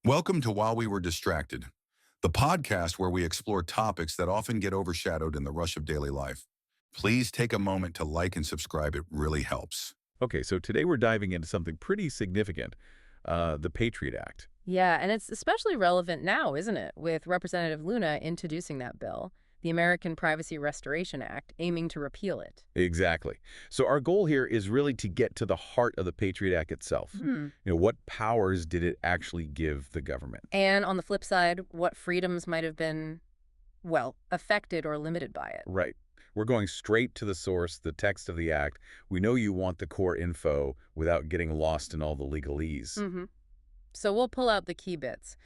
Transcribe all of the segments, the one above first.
Welcome to While We Were Distracted, the podcast where we explore topics that often get overshadowed in the rush of daily life. Please take a moment to like and subscribe. It really helps. Okay, so today we're diving into something pretty significant, the Patriot Act. Yeah, and it's especially relevant now, isn't it, with Representative Luna introducing that bill, the American Privacy Restoration Act, aiming to repeal it. Exactly. So our goal here is really to get to the heart of the Patriot Act itself. What powers did it actually give the government? And on the flip side, what freedoms might have been, well, affected or limited by it. Right. We're going straight to the source, the text of the act. We know you want the core info without getting lost in all the legalese. So we'll pull out the key bits.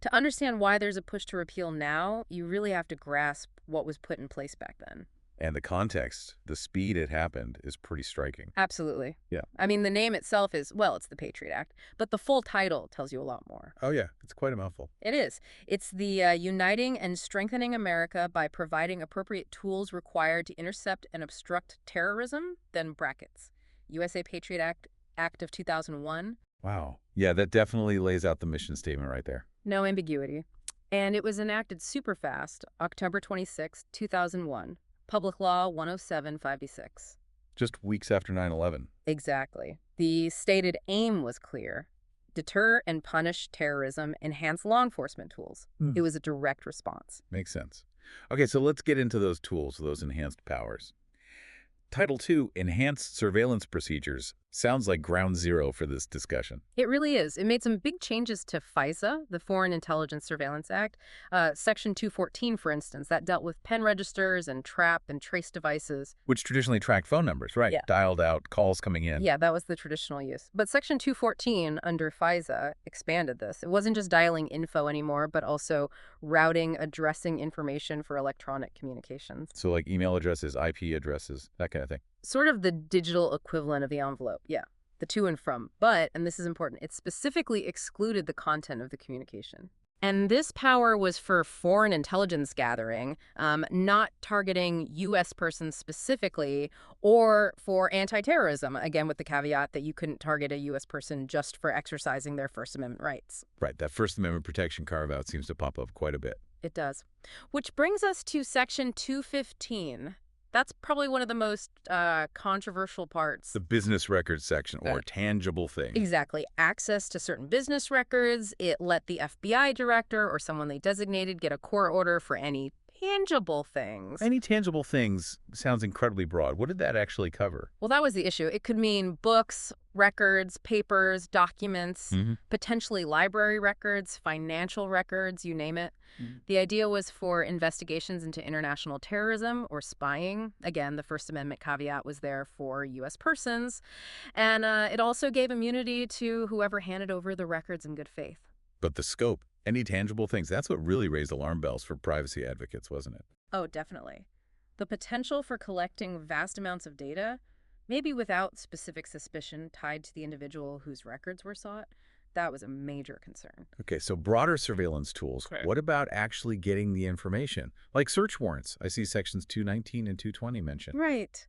To understand why there's a push to repeal now, you really have to grasp what was put in place back then. And the context, the speed it happened, is pretty striking. Absolutely. Yeah. I mean, the name itself is, well, it's the Patriot Act, but the full title tells you a lot more. Oh, yeah. It's quite a mouthful. It is. It's the Uniting and Strengthening America by Providing Appropriate Tools Required to Intercept and Obstruct Terrorism, then brackets. USA Patriot Act of 2001. Wow. Yeah, that definitely lays out the mission statement right there. No ambiguity. And it was enacted super fast, October 26, 2001. Public Law 107-56. Just weeks after 9/11. Exactly. The stated aim was clear. Deter and punish terrorism, enhance law enforcement tools. It was a direct response. Makes sense. Okay, so let's get into those tools, those enhanced powers. Title II, Enhanced Surveillance Procedures, sounds like ground zero for this discussion. It really is. It made some big changes to FISA, the Foreign Intelligence Surveillance Act. Section 214, for instance, that dealt with pen registers and trap and trace devices. Which traditionally tracked phone numbers, right? Yeah. Dialed out, calls coming in. Yeah, that was the traditional use. But Section 214 under FISA expanded this. It wasn't just dialing info anymore, but also routing, addressing information for electronic communications. So like email addresses, IP addresses, that kind of thing. Sort of the digital equivalent of the envelope, yeah. The to and from. But, and this is important, it specifically excluded the content of the communication. And this power was for foreign intelligence gathering, not targeting U.S. persons specifically, or for anti-terrorism, again with the caveat that you couldn't target a U.S. person just for exercising their First Amendment rights. Right, that First Amendment protection carve-out seems to pop up quite a bit. It does. Which brings us to Section 215. That's probably one of the most controversial parts. The business records section, or tangible thing. Exactly. Access to certain business records. It let the FBI director or someone they designated get a court order for any tangible things. Any tangible things sounds incredibly broad. What did that actually cover? Well, that was the issue. It could mean books, records, papers, documents, potentially library records, financial records, you name it. The idea was for investigations into international terrorism or spying. Again, the First Amendment caveat was there for U.S. persons. And it also gave immunity to whoever handed over the records in good faith. But the scope, any tangible things, that's what really raised alarm bells for privacy advocates, wasn't it? Oh, definitely. The potential for collecting vast amounts of data, maybe without specific suspicion tied to the individual whose records were sought, that was a major concern. Okay, so broader surveillance tools. Correct. What about actually getting the information? Like search warrants. I see sections 219 and 220 mentioned. Right.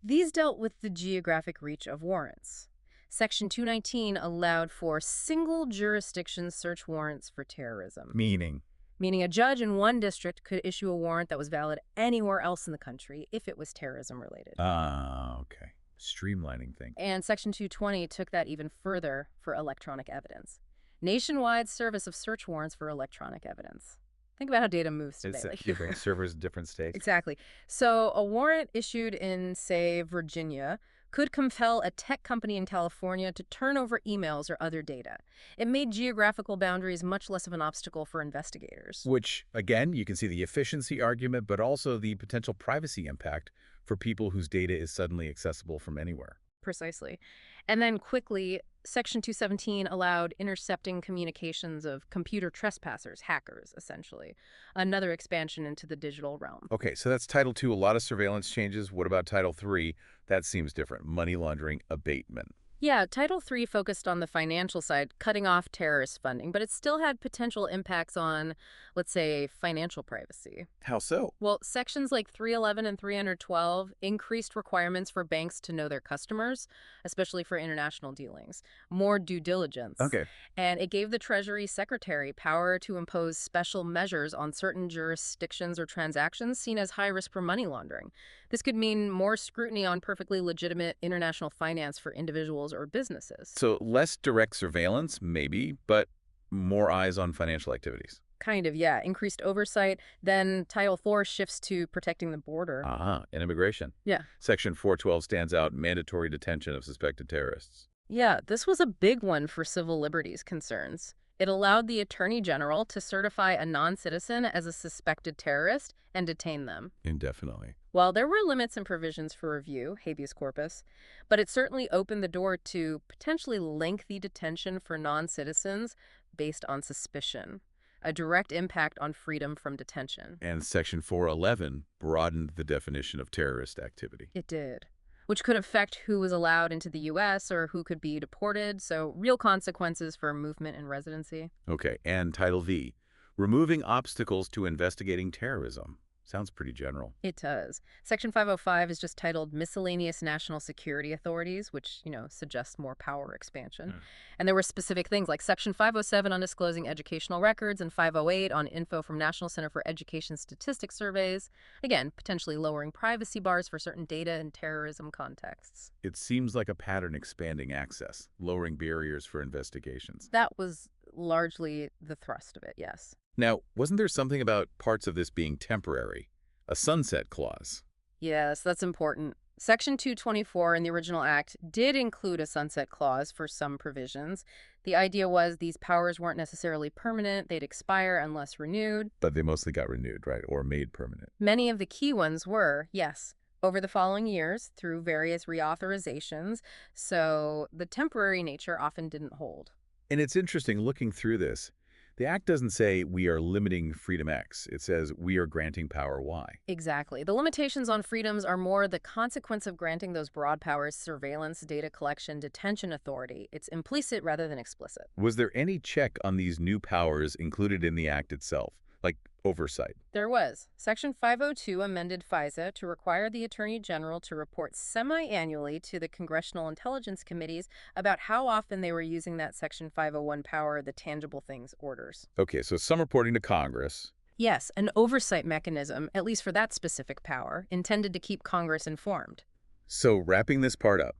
These dealt with the geographic reach of warrants. Section 219 allowed for single jurisdiction search warrants for terrorism. Meaning Meaning a judge in one district could issue a warrant that was valid anywhere else in the country if it was terrorism related. okay. Streamlining thing. And Section 220 took that even further for electronic evidence. Nationwide service of search warrants for electronic evidence. Think about how data moves today. It's different servers, different states. Exactly. So a warrant issued in, say, Virginia could compel a tech company in California to turn over emails or other data. It made geographical boundaries much less of an obstacle for investigators. Which, again, you can see the efficiency argument, but also the potential privacy impact for people whose data is suddenly accessible from anywhere. Precisely. And then quickly, Section 217 allowed intercepting communications of computer trespassers, hackers, essentially. Another expansion into the digital realm. Okay, so that's Title II, a lot of surveillance changes. What about Title III? That seems different. Money laundering abatement. Yeah, Title III focused on the financial side, cutting off terrorist funding, but it still had potential impacts on, let's say, financial privacy. How so? Well, sections like 311 and 312 increased requirements for banks to know their customers, especially for international dealings, more due diligence. Okay. And it gave the Treasury Secretary power to impose special measures on certain jurisdictions or transactions seen as high risk for money laundering. This could mean more scrutiny on perfectly legitimate international finance for individuals or businesses. So less direct surveillance, maybe, but more eyes on financial activities. Kind of, yeah. Increased oversight. Then Title IV shifts to protecting the border. And immigration. Yeah. Section 412 stands out, mandatory detention of suspected terrorists. Yeah, this was a big one for civil liberties concerns. It allowed the Attorney General to certify a non-citizen as a suspected terrorist and detain them. Indefinitely. While there were limits and provisions for review, habeas corpus, but it certainly opened the door to potentially lengthy detention for non-citizens based on suspicion, a direct impact on freedom from detention. And Section 411 broadened the definition of terrorist activity. It did, which could affect who was allowed into the U.S. or who could be deported, so real consequences for movement and residency. Okay, and Title V, removing obstacles to investigating terrorism. Sounds pretty general. It does. Section 505 is just titled Miscellaneous National Security Authorities, which, suggests more power expansion. And there were specific things like Section 507 on disclosing educational records and 508 on info from National Center for Education Statistics surveys. Again, potentially lowering privacy bars for certain data in terrorism contexts. It seems like a pattern expanding access, lowering barriers for investigations. That was largely the thrust of it, yes. Now, wasn't there something about parts of this being temporary? A sunset clause. Yes, that's important. Section 224 in the original act did include a sunset clause for some provisions. The idea was these powers weren't necessarily permanent, they'd expire unless renewed. But they mostly got renewed, right? Or made permanent. Many of the key ones were, yes, over the following years through various reauthorizations, so the temporary nature often didn't hold. And it's interesting, looking through this, the Act doesn't say we are limiting freedom X. It says we are granting power Y. Exactly. The limitations on freedoms are more the consequence of granting those broad powers: surveillance, data collection, detention authority. It's implicit rather than explicit. Was there any check on these new powers included in the Act itself, like oversight? There was. Section 502 amended FISA to require the Attorney General to report semi-annually to the Congressional Intelligence Committees about how often they were using that Section 501 power, the tangible things orders. Okay, so some reporting to Congress. Yes, an oversight mechanism, at least for that specific power, intended to keep Congress informed. So wrapping this part up,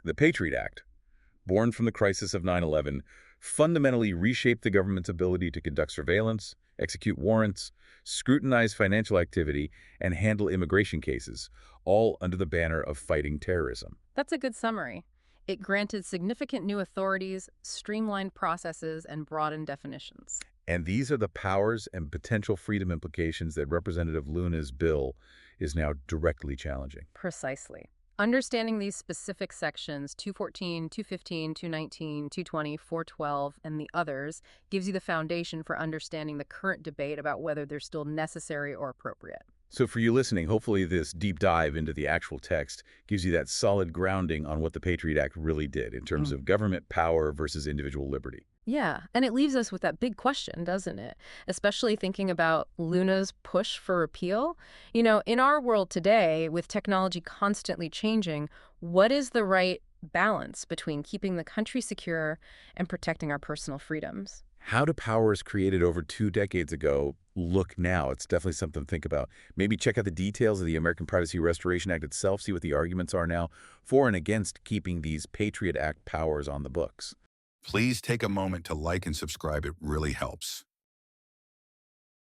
the Patriot Act, born from the crisis of 9/11, fundamentally reshaped the government's ability to conduct surveillance, execute warrants, scrutinize financial activity, and handle immigration cases, all under the banner of fighting terrorism. That's a good summary. It granted significant new authorities, streamlined processes, and broadened definitions. And these are the powers and potential freedom implications that Representative Luna's bill is now directly challenging. Precisely. Understanding these specific sections, 214, 215, 219, 220, 412, and the others, gives you the foundation for understanding the current debate about whether they're still necessary or appropriate. So for you listening, hopefully this deep dive into the actual text gives you that solid grounding on what the Patriot Act really did in terms of government power versus individual liberty. Yeah, and it leaves us with that big question, doesn't it? Especially thinking about Luna's push for repeal. In our world today, with technology constantly changing, what is the right balance between keeping the country secure and protecting our personal freedoms? How do powers created over 2 decades ago look now? It's definitely something to think about. Maybe check out the details of the American Privacy Restoration Act itself, see what the arguments are now for and against keeping these Patriot Act powers on the books. Please take a moment to like and subscribe. It really helps.